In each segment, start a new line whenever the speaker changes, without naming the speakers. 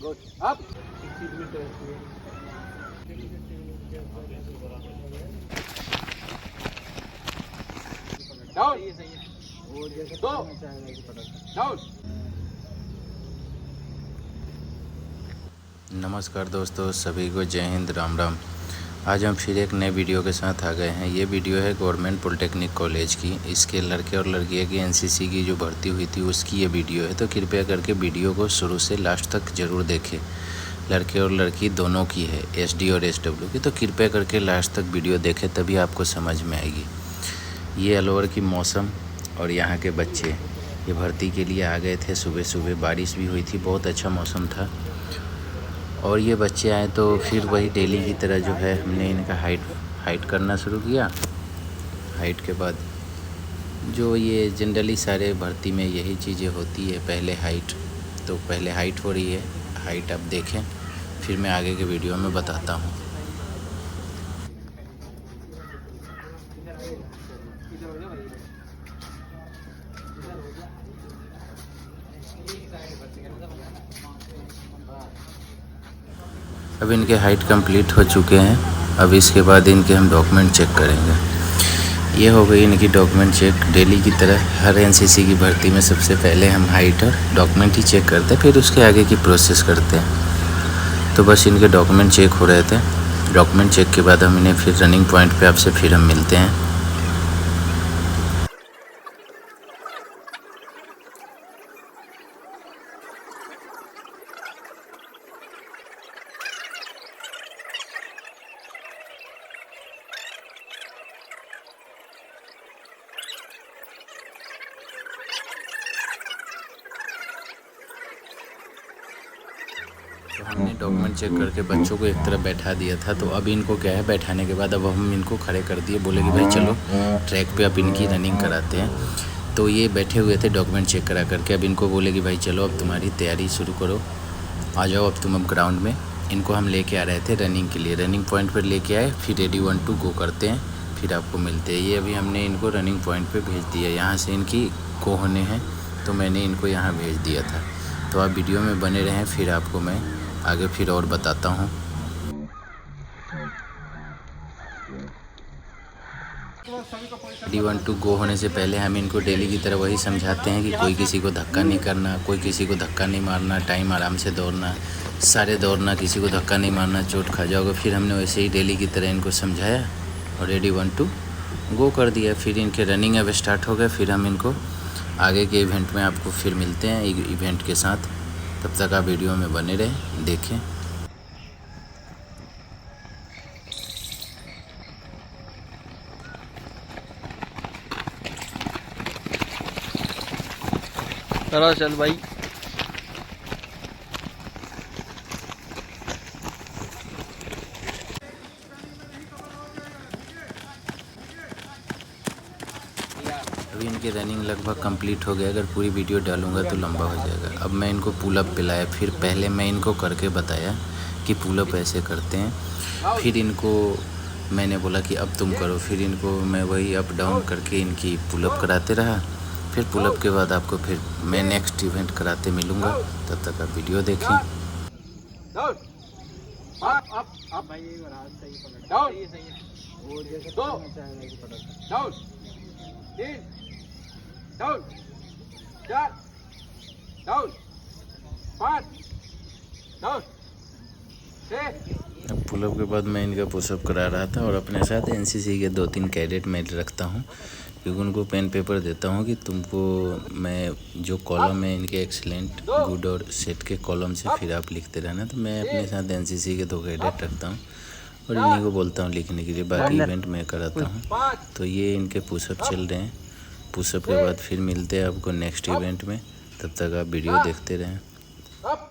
Good up down दो down.
नमस्कार दोस्तों, सभी को जय हिंद, राम राम। आज हम फिर एक नए वीडियो के साथ आ गए हैं। ये वीडियो है गवर्नमेंट पॉलिटेक्निक कॉलेज की। इसके लड़के और लड़कियां की एनसीसी की जो भर्ती हुई थी उसकी ये वीडियो है, तो कृपया करके वीडियो को शुरू से लास्ट तक ज़रूर देखें। लड़के और लड़की दोनों की है, एसडी और एसडब्ल्यू की, तो कृपया करके लास्ट तक वीडियो देखें, तभी आपको समझ में आएगी। ये अलवर की मौसम और यहाँ के बच्चे ये भर्ती के लिए आ गए थे। सुबह सुबह बारिश भी हुई थी, बहुत अच्छा मौसम था। और ये बच्चे आए तो फिर वही डेली की तरह जो है हमने इनका हाइट करना शुरू किया। हाइट के बाद जो ये जनरली सारे भर्ती में यही चीज़ें होती है, पहले हाइट। तो पहले हाइट हो रही है, हाइट आप देखें, फिर मैं आगे के वीडियो में बताता हूँ। अब इनके हाइट कंप्लीट हो चुके हैं। अब इसके बाद इनके हम डॉक्यूमेंट चेक करेंगे। ये हो गई इनकी डॉक्यूमेंट चेक। डेली की तरह हर एनसीसी की भर्ती में सबसे पहले हम हाइट और डॉक्यूमेंट ही चेक करते हैं, फिर उसके आगे की प्रोसेस करते हैं। तो बस इनके डॉक्यूमेंट चेक हो रहे थे। डॉक्यूमेंट चेक के बाद हम इन्हें फिर रनिंग पॉइंट पे आपसे फिर हम मिलते हैं। तो हमने डॉक्यूमेंट चेक करके बच्चों को एक तरफ बैठा दिया था। तो अब इनको क्या है, बैठाने के बाद अब हम इनको खड़े कर दिए, बोले कि भाई चलो ट्रैक पे अब इनकी रनिंग कराते हैं। तो ये बैठे हुए थे डॉक्यूमेंट चेक करा करके। अब इनको बोले कि भाई चलो अब तुम्हारी तैयारी शुरू करो, आ जाओ अब तुम अब ग्राउंड में। इनको हम लेके आ रहे थे रनिंग के लिए, रनिंग पॉइंट पर लेके आए, फिर रेडी 1 2 गो करते हैं, फिर आपको मिलते हैं। ये अभी हमने इनको रनिंग पॉइंट पर भेज दिया। यहाँ से इनकी गो होने हैं, तो मैंने इनको यहाँ भेज दिया था। तो आप वीडियो में बने रहें, फिर आपको मैं आगे फिर और बताता हूँ। रेडी 1 2 गो होने से पहले हम इनको डेली की तरह वही समझाते हैं कि कोई किसी को धक्का नहीं करना, कोई किसी को धक्का नहीं मारना, टाइम आराम से दौड़ना, सारे दौड़ना, किसी को धक्का नहीं मारना, चोट खा जाओगे। फिर हमने वैसे ही डेली की तरह इनको समझाया और रेडी 1 2 गो कर दिया। फिर इनके रनिंग अब स्टार्ट हो गया। फिर हम इनको आगे के इवेंट में आपको फिर मिलते हैं इवेंट के साथ। तब तक आप वीडियो में बने रहें, देखें।
चलो चल भाई।
अभी इनकी रनिंग लगभग कंप्लीट हो गया। अगर पूरी वीडियो डालूंगा तो लंबा हो जाएगा। अब मैं इनको पुलअप पिलाया, फिर पहले मैं इनको करके बताया कि पुलअप ऐसे करते हैं। फिर इनको मैंने बोला कि अब तुम करो। फिर इनको मैं वही अप डाउन करके इनकी पुलअप कराते रहा। फिर पुलअप के बाद आपको फिर मैं नेक्स्ट इवेंट कराते मिलूँगा। तब तक आप वीडियो देखें।
Down 4 down 5 down 6।
अब पुलअप के बाद मैं इनका पुशअप करा रहा था और अपने साथ एनसीसी के 2-3 कैडेट मैं रखता हूँ, क्योंकि उनको पेन पेपर देता हूँ कि तुमको मैं जो कॉलम है इनके एक्सीलेंट, गुड और सेट के कॉलम से फिर आप लिखते रहना। तो मैं अपने साथ एनसीसी के 2 कैडेट रखता हूँ और इन्हीं को बोलता हूँ लिखने के लिए। बाकी इवेंट मैं कराता हूँ। तो ये इनके पुशअप चल रहे हैं। पुशअप के बाद फिर मिलते हैं आपको नेक्स्ट इवेंट में। तब तक आप वीडियो देखते रहें।
Up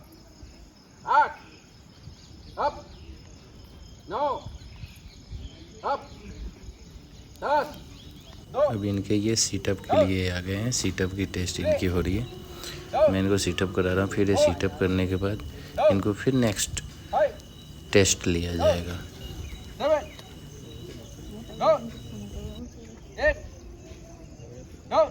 8 up 9 up 10।
अब इनके ये सीटअप के लिए आ गए हैं। सीटअप की टेस्ट इनकी हो रही है। मैं इनको सीटअप करा रहा हूँ। फिर ये सीटअप करने के बाद इनको फिर नेक्स्ट टेस्ट लिया जाएगा।
7 9 8 9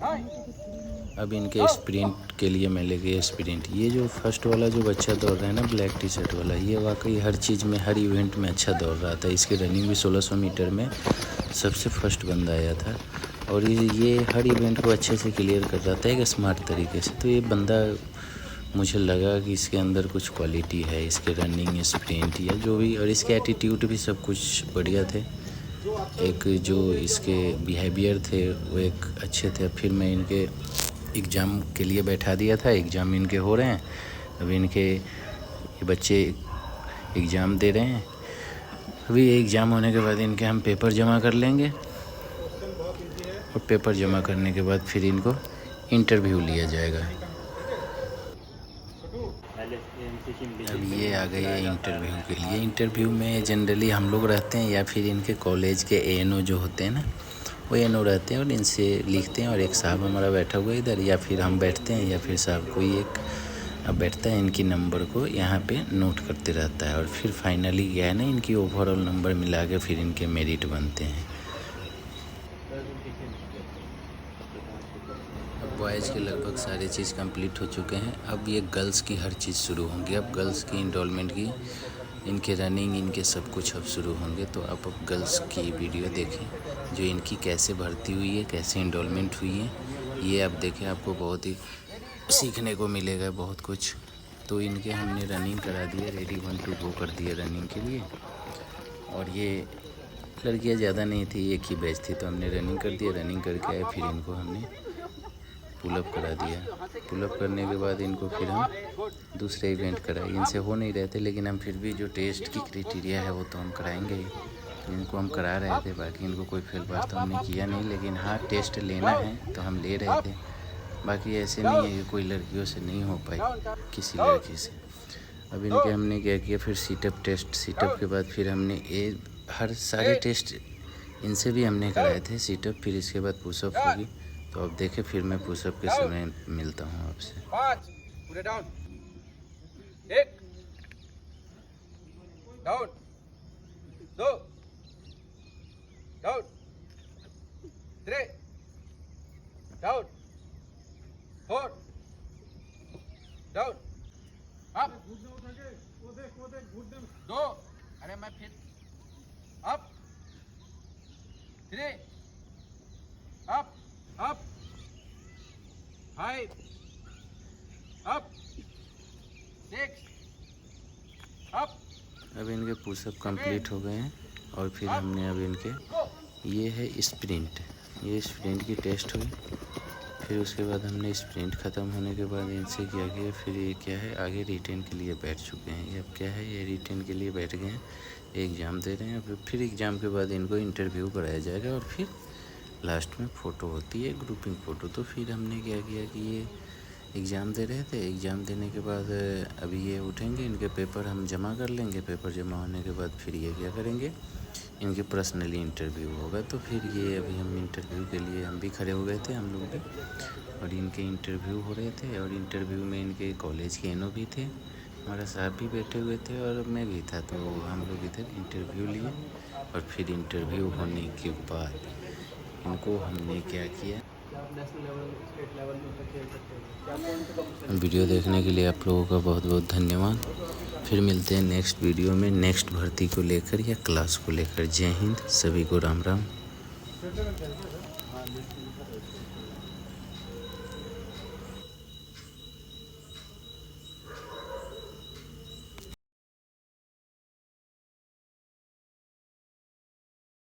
9
अब इनके स्प्रिंट के लिए मैं ले गया स्प्रिंट। ये जो फर्स्ट वाला जो बच्चा दौड़ रहा है ना, ब्लैक टी शर्ट वाला, ये वाकई हर चीज़ में, हर इवेंट में अच्छा दौड़ रहा था। इसकी रनिंग भी 1600 मीटर में सबसे फर्स्ट बंदा आया था और ये हर इवेंट को अच्छे से क्लियर कर रहा था एक स्मार्ट तरीके से। तो ये बंदा, मुझे लगा कि इसके अंदर कुछ क्वालिटी है, इसके रनिंग, स्प्रिंट या जो भी, और इसके एटीट्यूड भी सब कुछ बढ़िया थे। एक जो इसके बिहेवियर थे वो एक अच्छे थे। फिर मैं इनके एग्ज़ाम के लिए बैठा दिया था। एग्ज़ाम इनके हो रहे हैं, अभी इनके ये बच्चे एग्ज़ाम दे रहे हैं। अभी एग्ज़ाम होने के बाद इनके हम पेपर जमा कर लेंगे और पेपर जमा करने के बाद फिर इनको इंटरव्यू लिया जाएगा। अब ये आ गए हैं इंटरव्यू के लिए। इंटरव्यू में जनरली हम लोग रहते हैं या फिर इनके कॉलेज के एएनओ जो होते हैं ना, वो एएनओ रहते हैं और इनसे लिखते हैं। और एक साहब हमारा बैठा हुआ है इधर, या फिर हम बैठते हैं या फिर साहब कोई एक अब बैठता है, इनकी नंबर को यहाँ पे नोट करते रहता है। और फिर फाइनली क्या है ना, इनकी ओवरऑल नंबर मिला के फिर इनके मेरिट बनते हैं। बॉयज़ के लगभग सारी चीज़ कंप्लीट हो चुके हैं। अब ये गर्ल्स की हर चीज़ शुरू होंगी। अब गर्ल्स की इनरोलमेंट की, इनके रनिंग, इनके सब कुछ अब शुरू होंगे। तो आप अब गर्ल्स की वीडियो देखें, जो इनकी कैसे भर्ती हुई है, कैसे इनरोलमेंट हुई है, ये आप देखें। आपको बहुत ही सीखने को मिलेगा, बहुत कुछ। तो इनके हमने रनिंग करा दी है, रेडी 1 to go कर दिया रनिंग के लिए। और ये लड़कियाँ ज़्यादा नहीं थी, एक ही बैच थी, तो हमने रनिंग कर दिया। रनिंग करके आए, फिर इनको हमने पुलअप करा दिया। पुलअप करने के बाद इनको फिर हम दूसरे इवेंट कराए। इनसे हो नहीं रहे थे, लेकिन हम फिर भी जो टेस्ट की क्राइटेरिया है वो तो हम कराएंगे ही। तो इनको हम करा रहे थे, बाकी इनको कोई फेल पास तो हमने किया नहीं, लेकिन हाँ टेस्ट लेना है तो हम ले रहे थे। बाकी ऐसे नहीं है कि कोई लड़कियों से नहीं हो पाई, किसी लड़की से। अब इनके हमने क्या किया, फिर सीटअप टेस्ट। सीटअप के बाद फिर हमने हर सारे टेस्ट इनसे भी हमने कराए थे सीटअप। फिर इसके बाद पुशअप होगी। तो अब देखें, फिर मैं पुशअप के समय मिलता हूँ आपसे।
5 पूरे down, 1 down, 2 down, 3 down, 4 down, up 2, अरे मैं फिर up, 3 up, up, 5 up, 6 up.
अब इनके पुशअप कंप्लीट हो गए हैं और फिर हमने अब इनके, ये है स्प्रिंट, ये स्प्रिंट की टेस्ट हुई। फिर उसके बाद हमने स्प्रिंट ख़त्म होने के बाद इनसे क्या किया, फिर ये क्या है, आगे रिटेन के लिए बैठ चुके हैं। ये अब क्या है, ये रिटेन के लिए बैठ गए हैं, एग्ज़ाम दे रहे हैं। फिर एग्ज़ाम के बाद इनको इंटरव्यू कराया जाएगा और फिर लास्ट में फ़ोटो होती है, ग्रुपिंग फ़ोटो। तो फिर हमने क्या किया कि ये एग्ज़ाम दे रहे थे, एग्ज़ाम देने के बाद अभी ये उठेंगे, इनके पेपर हम जमा कर लेंगे। पेपर जमा होने के बाद फिर ये क्या करेंगे, इनके पर्सनली इंटरव्यू होगा। तो फिर ये अभी हम इंटरव्यू के लिए हम भी खड़े हो गए थे, हम लोग भी, और इनके इंटरव्यू हो रहे थे। और इंटरव्यू में इनके कॉलेज के एनओ भी थे, हमारा साहब भी बैठे हुए थे और मैं भी था। तो हम लोग इधर इंटरव्यू लिए और फिर इंटरव्यू होने के बाद इनको हमने क्या किया। वीडियो देखने के लिए आप लोगों का बहुत बहुत धन्यवाद। फिर मिलते हैं नेक्स्ट वीडियो में, नेक्स्ट भर्ती को लेकर या क्लास को लेकर। जय हिंद, सभी को राम राम।